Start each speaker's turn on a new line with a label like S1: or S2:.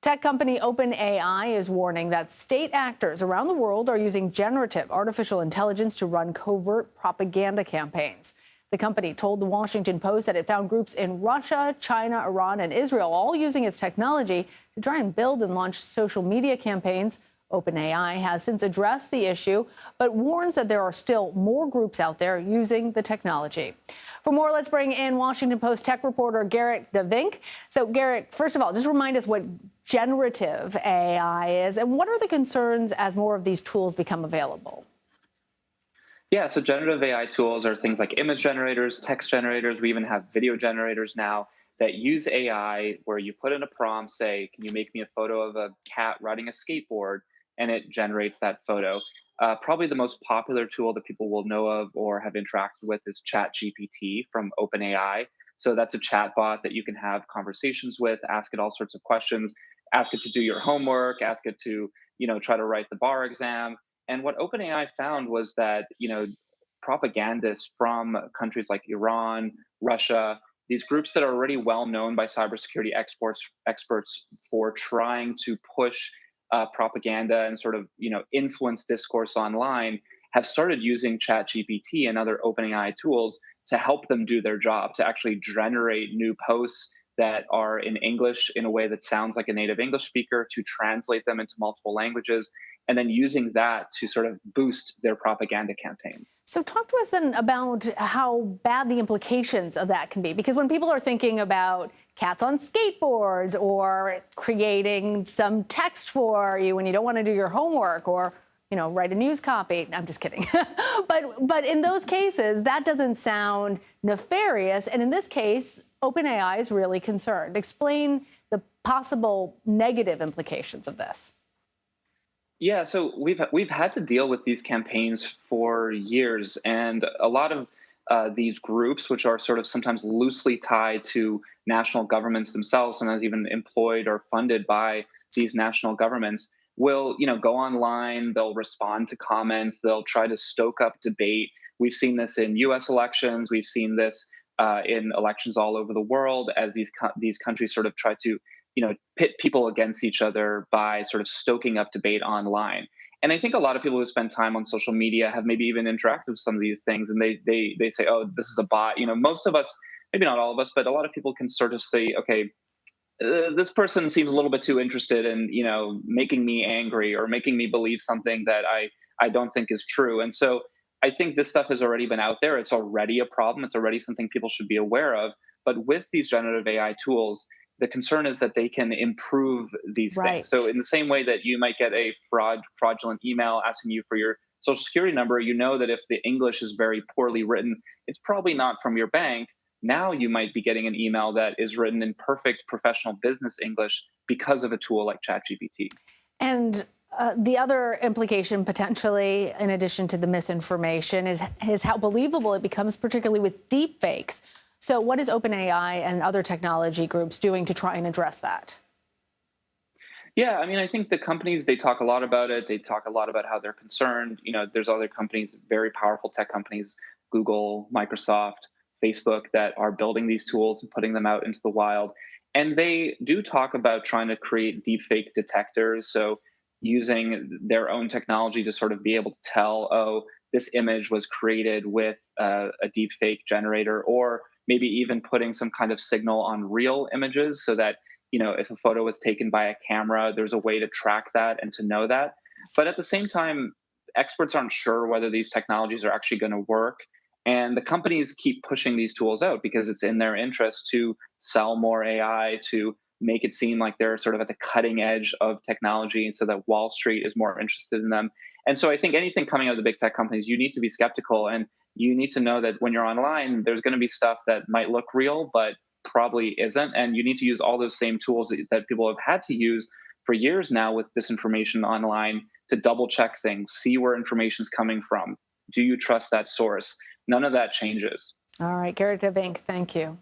S1: Tech company OpenAI is warning that state actors around the world are using generative artificial intelligence to run covert propaganda campaigns. The company told the Washington Post that it found groups in Russia, China, Iran, and Israel all using its technology to try and build and launch social media campaigns. OpenAI has since addressed the issue, but warns that there are still more groups out there using the technology. For more, let's bring in Washington Post tech reporter Garrett DeVink. So, Garrett, first of all, just remind us what generative AI is and what are the concerns as more of these tools become available?
S2: Yeah, so generative AI tools are things like image generators, text generators. We even have video generators now that use AI where you put in a prompt, say, can you make me a photo of a cat riding a skateboard? And it generates that photo. Probably the most popular tool that people will know of or have interacted with is ChatGPT from OpenAI. So that's a chatbot that you can have conversations with, ask it all sorts of questions, ask it to do your homework, ask it to, try to write the bar exam. And what OpenAI found was that, propagandists from countries like Iran, Russia, these groups that are already well known by cybersecurity experts for trying to push propaganda and sort of influence discourse online have started using ChatGPT and other OpenAI tools to help them do their job, to actually generate new posts that are in English in a way that sounds like a native English speaker, to translate them into multiple languages, and then using that to sort of boost their propaganda campaigns.
S1: So talk to us then about how bad the implications of that can be, because when people are thinking about cats on skateboards or creating some text for you when you don't want to do your homework or write a news copy. I'm just kidding. but in those cases, that doesn't sound nefarious. And in this case, OpenAI is really concerned. Explain the possible negative implications of this.
S2: Yeah, so we've had to deal with these campaigns for years, and a lot of these groups, which are sort of sometimes loosely tied to national governments themselves, sometimes even employed or funded by these national governments, will go online. They'll respond to comments. They'll try to stoke up debate. We've seen this in U.S. elections. We've seen this in elections all over the world as these countries sort of try to pit people against each other by sort of stoking up debate online. And I think a lot of people who spend time on social media have maybe even interacted with some of these things, and they say, oh, this is a bot. Most of us, maybe not all of us, but a lot of people can sort of say, okay, this person seems a little bit too interested in making me angry or making me believe something that I don't think is true. And so I think this stuff has already been out there. It's already a problem. It's already something people should be aware of. But with these generative AI tools, the concern is that they can improve these
S1: Right.
S2: things. So in the same way that you might get a fraudulent email asking you for your social security number, that if the English is very poorly written, it's probably not from your bank. Now you might be getting an email that is written in perfect professional business English because of a tool like ChatGPT.
S1: And the other implication, potentially, in addition to the misinformation, is how believable it becomes, particularly with deep fakes. So what is OpenAI and other technology groups doing to try and address that?
S2: Yeah, I mean, I think the companies, they talk a lot about it. They talk a lot about how they're concerned. There's other companies, very powerful tech companies, Google, Microsoft, Facebook, that are building these tools and putting them out into the wild. And they do talk about trying to create deepfake detectors. So using their own technology to sort of be able to tell, oh, this image was created with a deepfake generator, or maybe even putting some kind of signal on real images so that, if a photo was taken by a camera, there's a way to track that and to know that. But at the same time, experts aren't sure whether these technologies are actually going to work. And the companies keep pushing these tools out because it's in their interest to sell more AI, to make it seem like they're sort of at the cutting edge of technology so that Wall Street is more interested in them. And so I think anything coming out of the big tech companies, you need to be skeptical, and you need to know that when you're online, there's going to be stuff that might look real, but probably isn't. And you need to use all those same tools that people have had to use for years now with disinformation online to double check things, see where information is coming from. Do you trust that source? None of that changes.
S1: All right, Garrett DeVink, thank you.